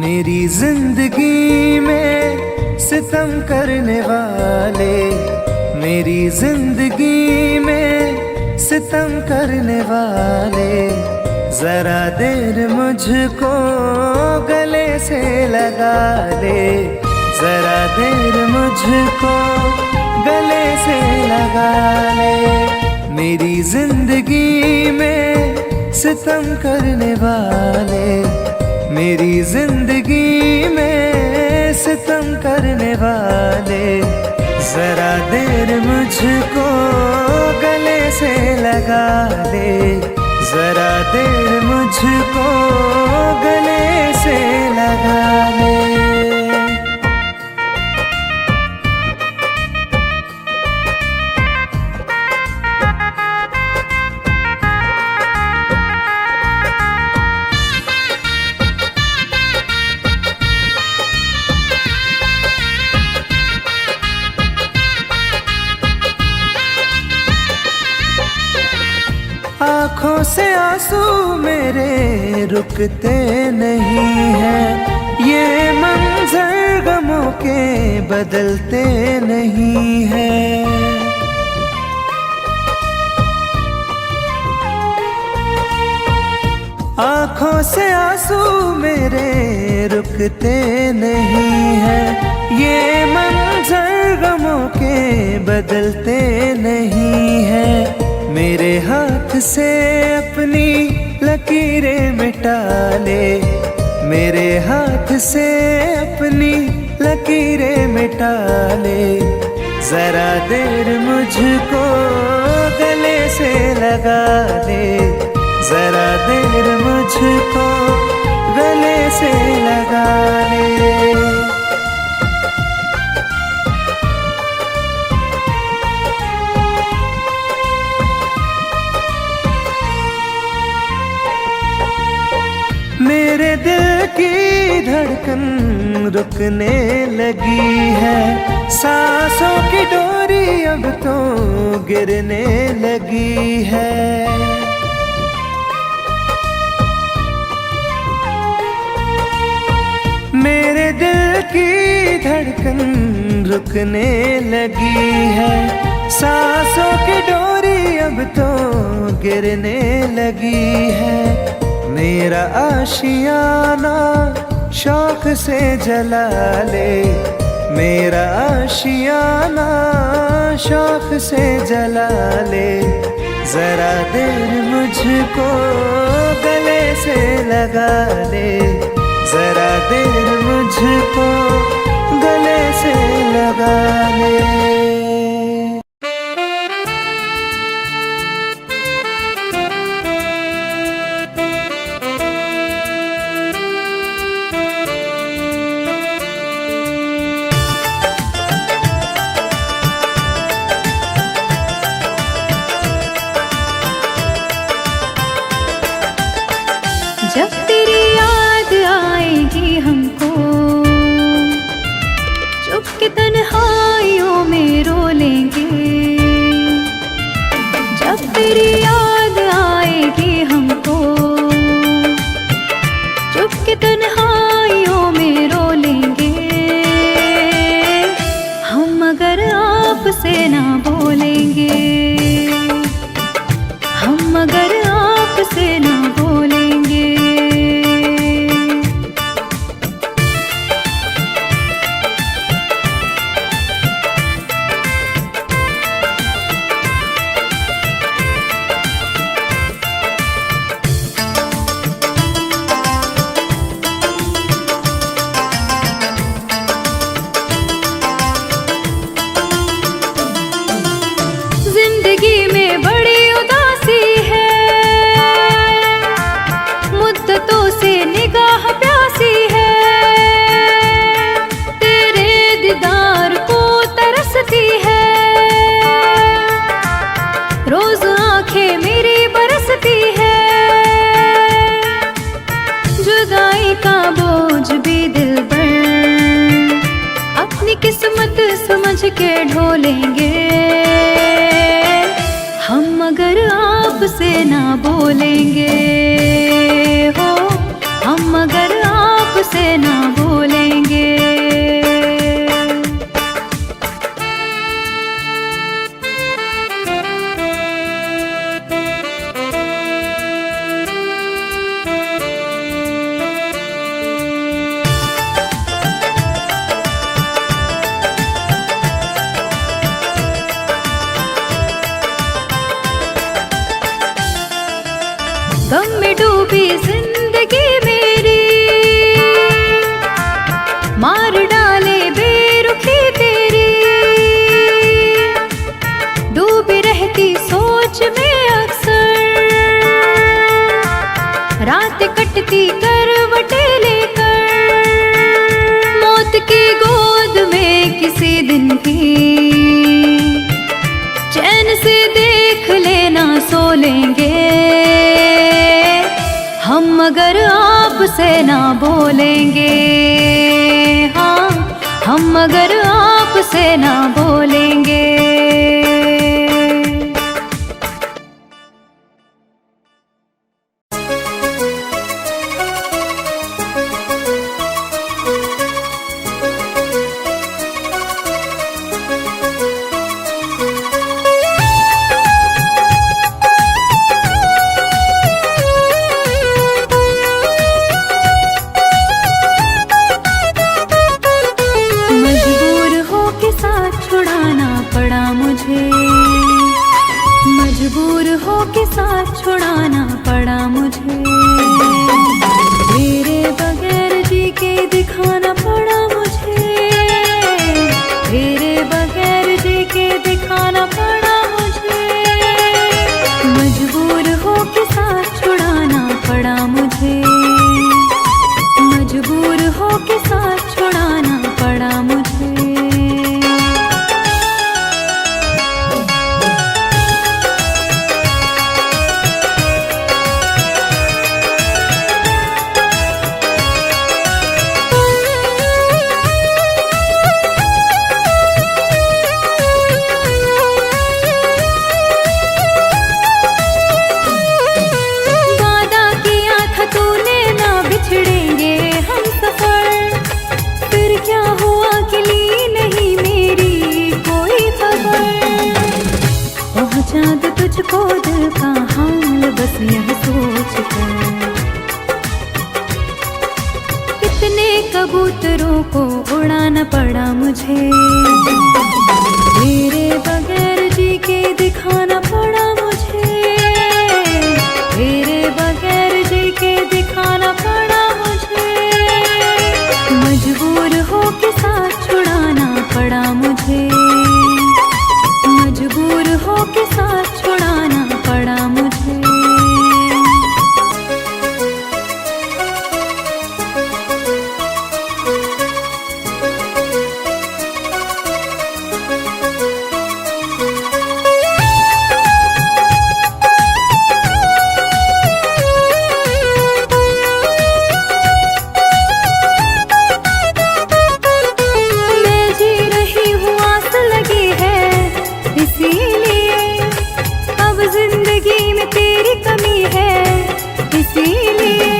मेरी जिंदगी में सितम करने वाले, मेरी जिंदगी में सितम करने वाले, जरा देर मुझको गले से लगा ले, जरा देर मुझको गले से लगा ले। मेरी जिंदगी में सितम करने वाले, मेरी जिंदगी में सितम करने वाले, जरा देर मुझको गले से लगा ले, जरा देर मुझको गले से लगा ले। आँखों से आंसू मेरे रुकते नहीं हैं, ये मंजर गमों के बदलते नहीं हैं। आँखों से आंसू मेरे रुकते नहीं हैं, ये मंजर गमों के बदलते नहीं हैं। मेरे हाथ से अपनी लकीरें मिटा ले, मेरे हाथ से अपनी लकीरें मिटा ले, जरा देर मुझको गले से लगा ले, जरा देर मुझको गले से लगा ले। मेरे दिल की धड़कन रुकने लगी है, सांसों की डोरी अब तो गिरने लगी है। मेरे दिल की धड़कन रुकने लगी है, सांसों की डोरी अब तो गिरने लगी है। मेरा आशियाना शौक से जला ले, मेरा आशियाना शौक से जला ले, जरा देर मुझको गले से लगा ले, जरा देर मुझको गले से लगा ले। जब तेरी याद आएगी हमको, चुप के तन्हाइयों में रो लेंगे। जब तेरी याद आएगी हमको, चुप के तन्हाइयों में रो लेंगे। हम अगर आपसे ना बोलेंगे, हम अगर आपसे ना बोलेंगे। जिंदगी में बड़ी उदासी है, मुद्दतों से निगाह प्यासी है, तेरे दीदार को तरसती है, रोज आंखें मेरी बरसती है। जुदाई का बोझ भी दिल पर अपनी किस्मत समझ के ढोलेंगे। हम अगर आपसे ना बोलेंगे हो, हम अगर आपसे आपसे ना बोलेंगे। गम में डूबी जिंदगी मेरी, मार डाले बेरुखी तेरी। डूबी रहती सोच में अक्सर, रात कटती करवटे लेकर। मौत की गोद में किसी दिन की चैन से देख लेना सो लेंगे हम, मगर आपसे ना बोलेंगे। हाँ, हम मगर आपसे ना बोलेंगे। मजबूर हो के साथ छुड़ाना पड़ा मुझे। तेरे बगैर जी के दिखाना पड़ा मुझे। तेरे बगैर जी के दिखाना पड़ा मुझे। मजबूर हो के साथ छुड़ाना पड़ा मुझे। मजबूर हो के साथ छुड़ाना पड़ा मुझे। चाँद तुझको दिल का हाल बस यह सोच कर, कितने कबूतरों को उड़ाना पड़ा मुझे। तेरे बगैर जी के दिखाना पड़ा मुझे। तेरे बगैर जी के दिखाना पड़ा मुझे। मजबूर हो के साथ छुड़ाना पड़ा मुझे। मजबूर हो के साथ छुड़ाना पड़ा मुझे। मैं जी रही हूँ, आस लगी है इसीलिए। अब जिंदगी में तेरी कमी है इसीलिए।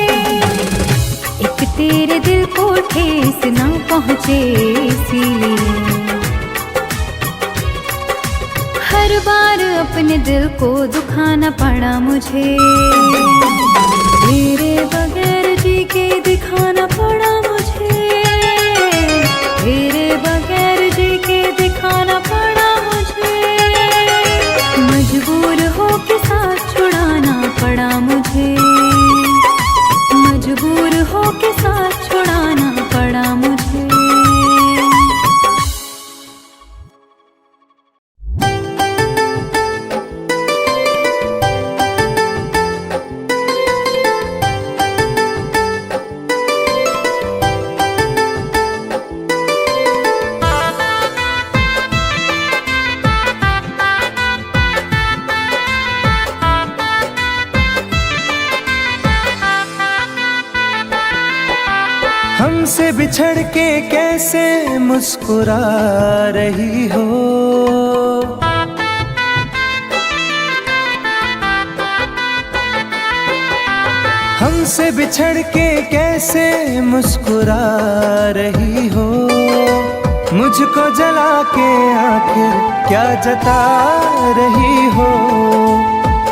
एक तेरे दिल को ठेस ना पहुँचे इसीलिए। हर बार अपने दिल को दुखाना पड़ा मुझे। तेरे बगैर जी के दिखाना पड़ा मुझे। तेरे बगैर जी के दिखाना पड़ा मुझे। मजबूर हो के साथ छुड़ाना पड़ा मुझे। मजबूर हो के साथ छुड़ाना पड़ा मुझे। हमसे बिछड़ के कैसे मुस्कुरा रही हो। हमसे बिछड़ के कैसे मुस्कुरा रही हो, मुझको जला के आखिर क्या जता रही हो,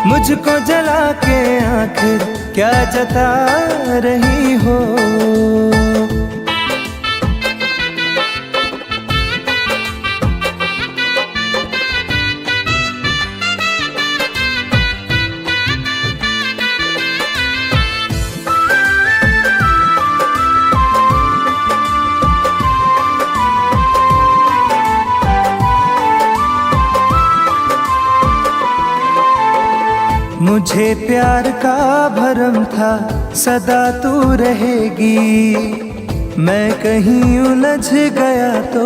मुझको जला के आखिर क्या जता रही हो। मुझे प्यार का भरम था सदा तू रहेगी, मैं कहीं उलझ गया तो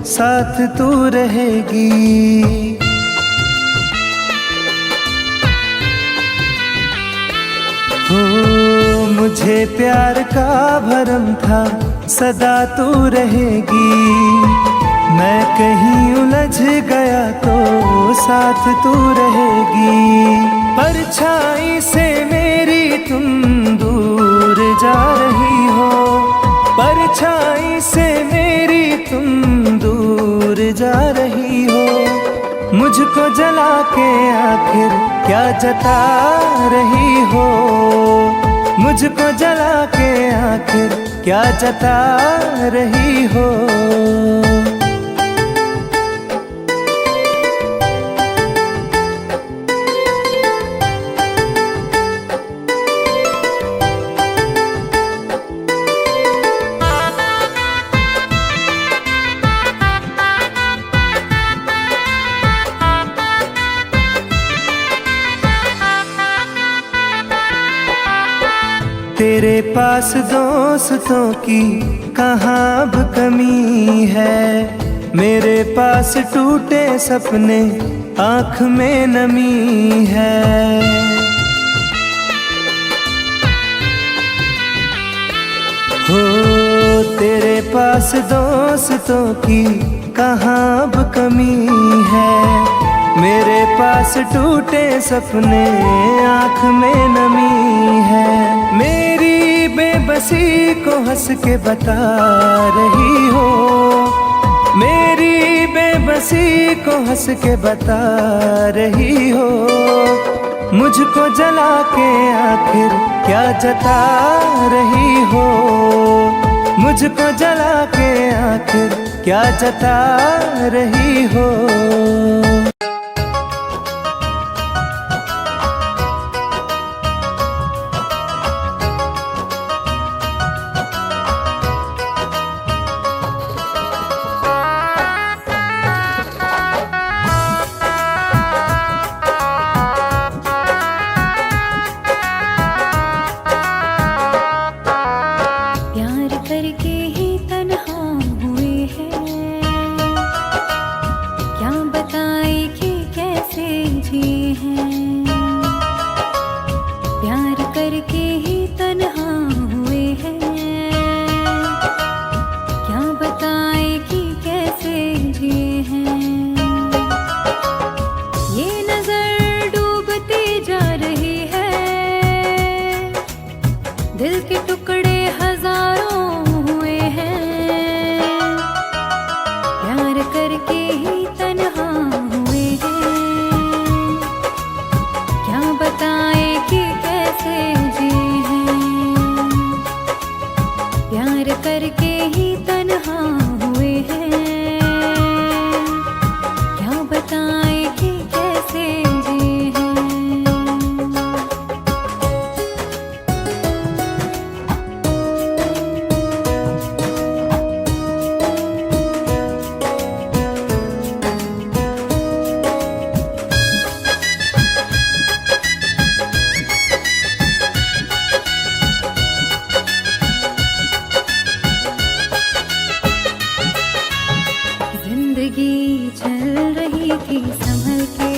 साथ तू रहेगी। हो मुझे प्यार का भरम था सदा तू रहेगी, मैं कहीं उलझ गया तो साथ तू रहेगी। परछाई से मेरी तुम दूर जा रही हो, परछाई से मेरी तुम दूर जा रही हो, मुझको जला के आखिर क्या जता रही हो, मुझको जला के आखिर क्या जता रही हो। तेरे पास दोस्तों की कहाँ अब कमी है, मेरे पास टूटे सपने आँख में नमी है। हो तेरे पास दोस्तों की कहाँ अब कमी है, मेरे पास टूटे सपने आँख में नमी है। मेरी बेबसी को हंस के बता रही हो, मेरी बेबसी को हंस के बता रही हो, मुझको जला के आखिर क्या जता रही हो, मुझको जला के आखिर क्या जता रही हो। करके ही तन्हा हुए हैं, क्या बताए कि कैसे जिए हैं। प्यार करके ही तन्हा हुए हैं, क्या बताए कि कैसे जिए हैं। ये नजर डूबती जा रही है, दिल के टुकड़े हजारों करके ही तन्हा हुए हैं, क्या बताए कि कैसे जिए हैं। प्यार करके ही तन्हा हुए हैं, क्या बताए कि कैसे जिए हैं। जिंदगी चल रही थी संभल के,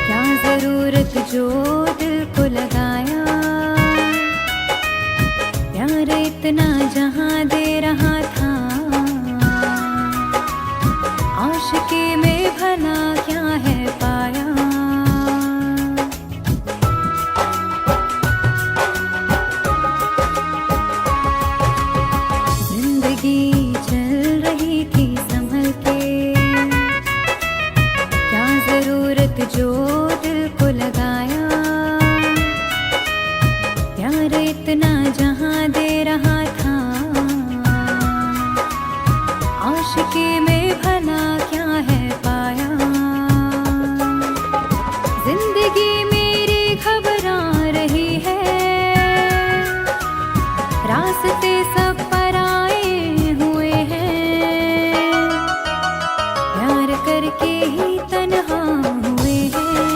क्या जरूरत जो दिल को लगाया। प्यार इतना जहां दे रहा था, आशिकी में भला क्या है पाया। रास्ते सब पराए हुए हैं, प्यार करके ही तन्हा हुए हैं।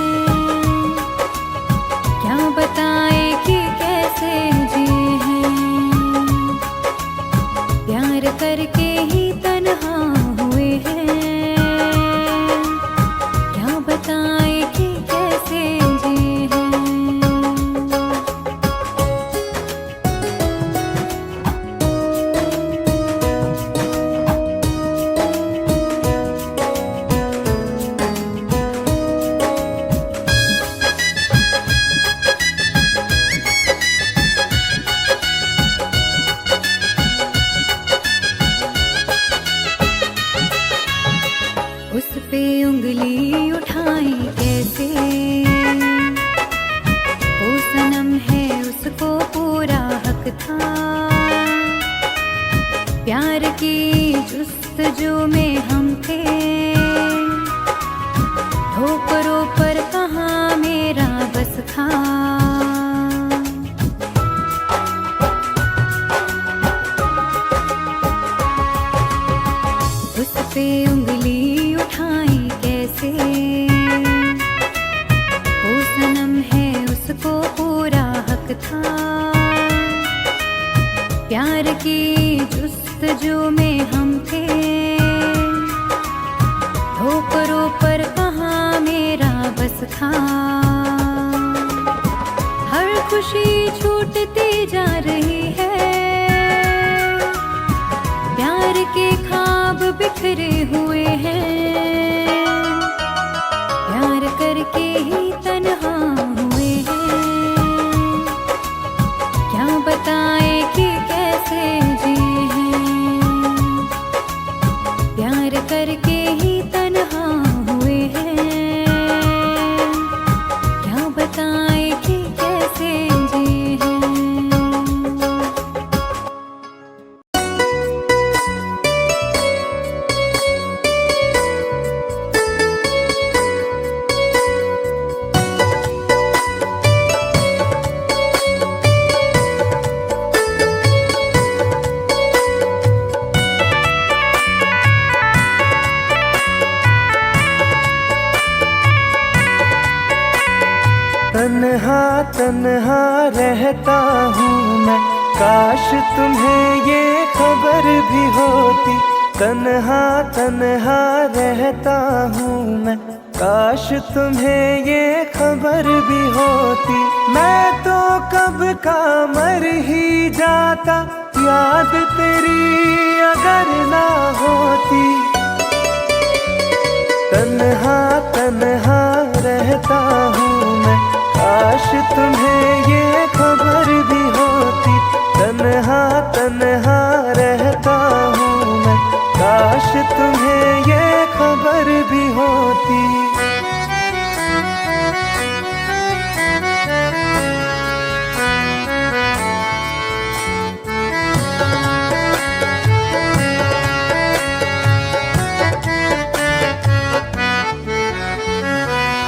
क्या बताए कि कैसे जिए हैं, प्यार करके ही तन्हा हुए हैं। क्या बताए कि कैसे जिए हैं। उस पे उंगली उठाई कैसे, वो सनम है उसको पूरा हक था। प्यार की जुस्तजू में हम थे, ठोकरों पर कहाँ मेरा बस था। उस पे उंगली उठाई कैसे, वो सनम है उसको पूरा हक था। प्यार की जुस्तजू में हम थे, ठोकरों पर कहाँ मेरा बस था। हर खुशी छूटती जा रही है, प्यार के ख्वाब बिखरे हुए हैं। प्यार करके ही तन्हा हुए हैं। क्या बताए कि कैसे जिए हैं, प्यार करके ही तन्हा हुए हैं। क्या बताए कि कैसे जिए हैं। तन्हा तन्हा रहता हूँ मैं, काश तुम्हें ये खबर भी होती। तन्हा तन्हा रहता हूँ मैं, काश तुम्हें ये खबर भी होती। मैं तो कब का मर ही जाता, याद तेरी अगर ना होती। तन्हा तन्हा रहता हूँ मैं, काश तुम्हें ये खबर भी होती। तन्हा तन्हा रहता हूँ मैं, काश तुम्हें ये खबर भी होती।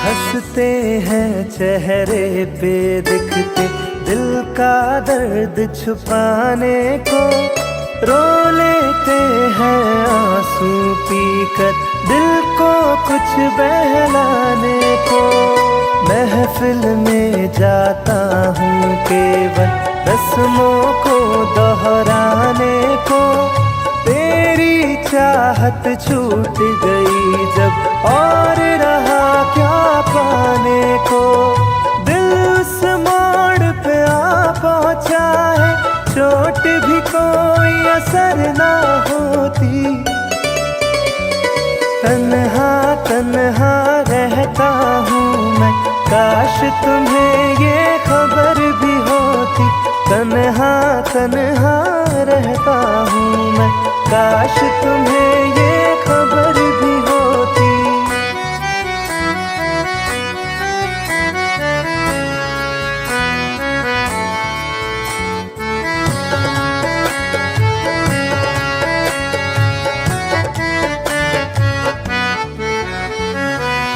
हंसते हैं चेहरे पे दिखते, दिल का दर्द छुपाने को। रो लेते हैं आंसू पीकर, दिल को कुछ बहलाने को। महफिल में जाता हूँ केवल रस्मों को दोहराने को। तेरी चाहत छूट गई जब, और रहा क्या पाने को। दिल उस मोड़ पे आ पहुँचा है, चोट भी कोई असर ना होती। तन्हा तन्हा रहता हूँ मैं, काश तुम्हें ये खबर भी होती। तन्हा तन्हा रहता हूँ मैं, काश तुम्हें ये खबर भी होती।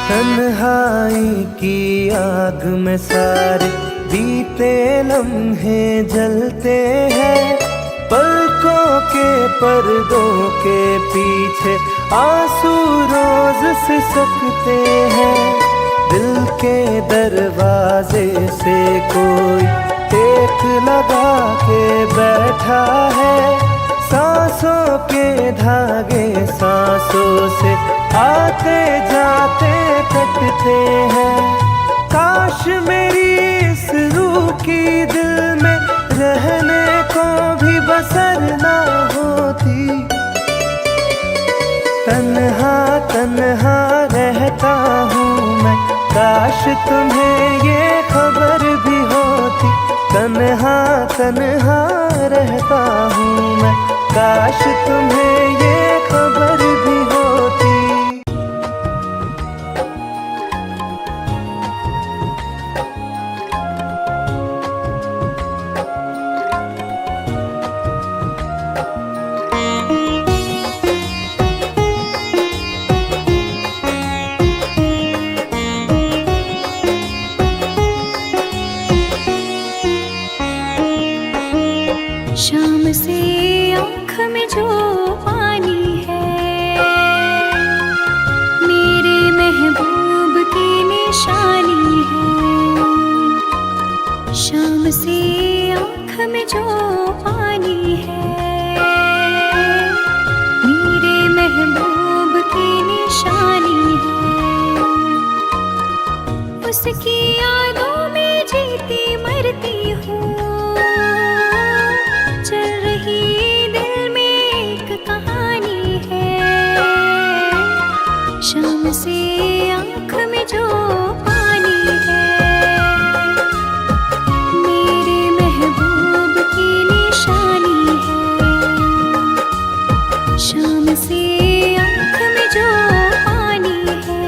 तन्हाई की आग में सारे बीते लम्हे जलते हैं। पर्दों के पीछे आंसू रोज सिसकते हैं। दिल के दरवाजे से कोई टेक लगा के बैठा है। सांसों के धागे सांसों से आते जाते कटते हैं। काश मेरी इस रूह की दिल में रहने को भी बसर ना होती। तन्हा तन्हा रहता हूँ मैं, काश तुम्हें ये खबर भी होती। तन्हा तन्हा रहता हूँ मैं, काश तुम्हें ये खबर भी होती। शाम से आँख में जो पानी है, मेरे महबूब की निशानी है। शाम से आँख में जो पानी है, मेरे महबूब की निशानी है। उसकी यादों में जीती मरती हूँ। चल रही दिल में एक कहानी है। शाम से आँख में जो पानी है, मेरे महबूब की निशानी है। शाम से आँख में जो पानी है,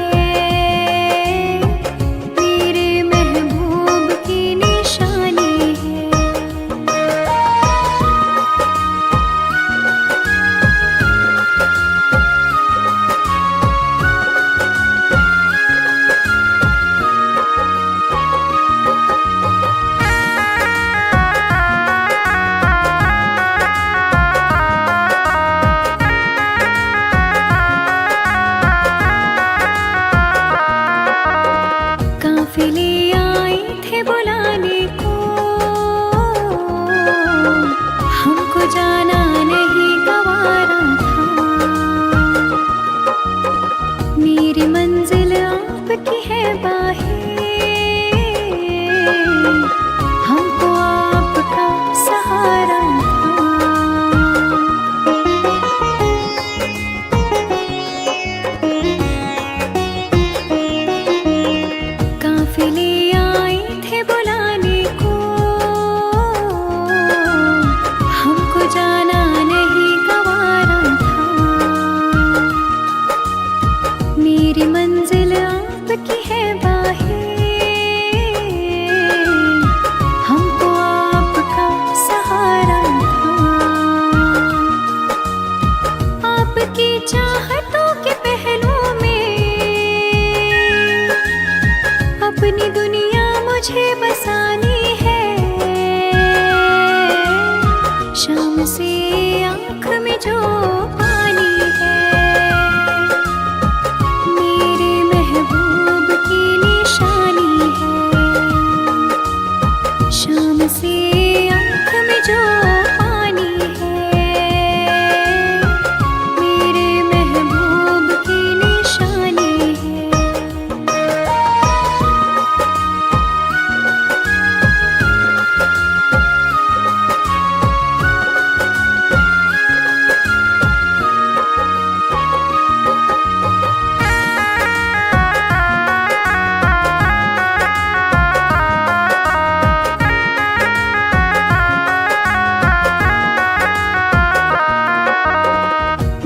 मेरे महबूब की निशानी है। काफिले आए थे बुलाने को, हमको जाना नहीं गवारा था। मेरी मंजिल आपकी है बाहें, हमको आपका सहारा था। काफिले आए थे बुलाने को, हमको जाना नहीं गवारा था। मेरी मंजिल आपकी है बाहें, हमको आपका सहारा था। आपकी चाहतों के पहलू में अपनी दुनिया मुझे बसानी है। शाम से आँख में जो पानी है, मेरे महबूब की निशानी है। शाम से आँख में जो पानी है, मेरे महबूब की निशानी है।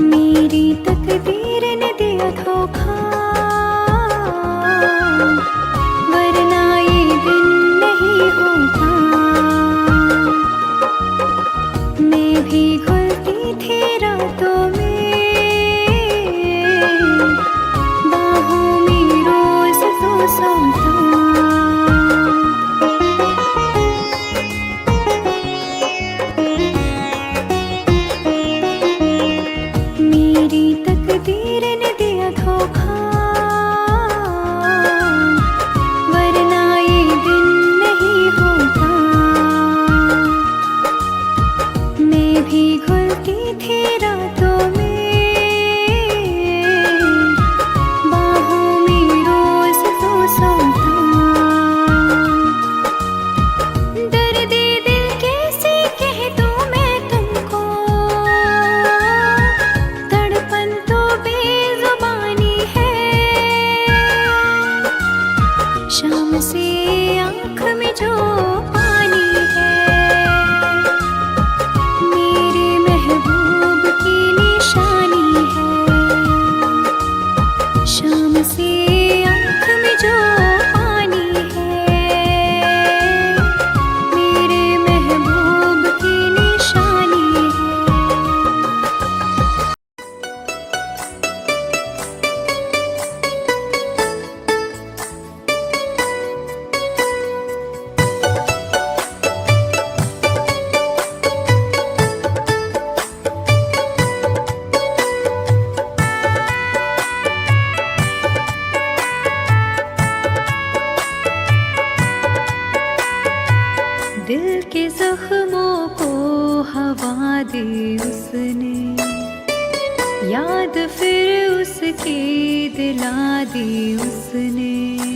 मेरी तकदीर ने दिया धोखा, वरना ये दिन नहीं होता। मैं भी घुलती थी रातों में, बाहों में रोज तो सोता। भी घुलती थी रातों में, बाहों में रोज तो सोता। दर्द दिल कैसे कह दूं मैं तुमको, तड़पन तो बेजुबानी है। शाम से आँख में जो पानी है, मेरे महबूब की निशानी है। शाम से आँख में जो पानी है, मेरे महबूब की निशानी है। दिल के जख्मों को हवा दे उसने, याद फिर उसकी दिला दी उसने।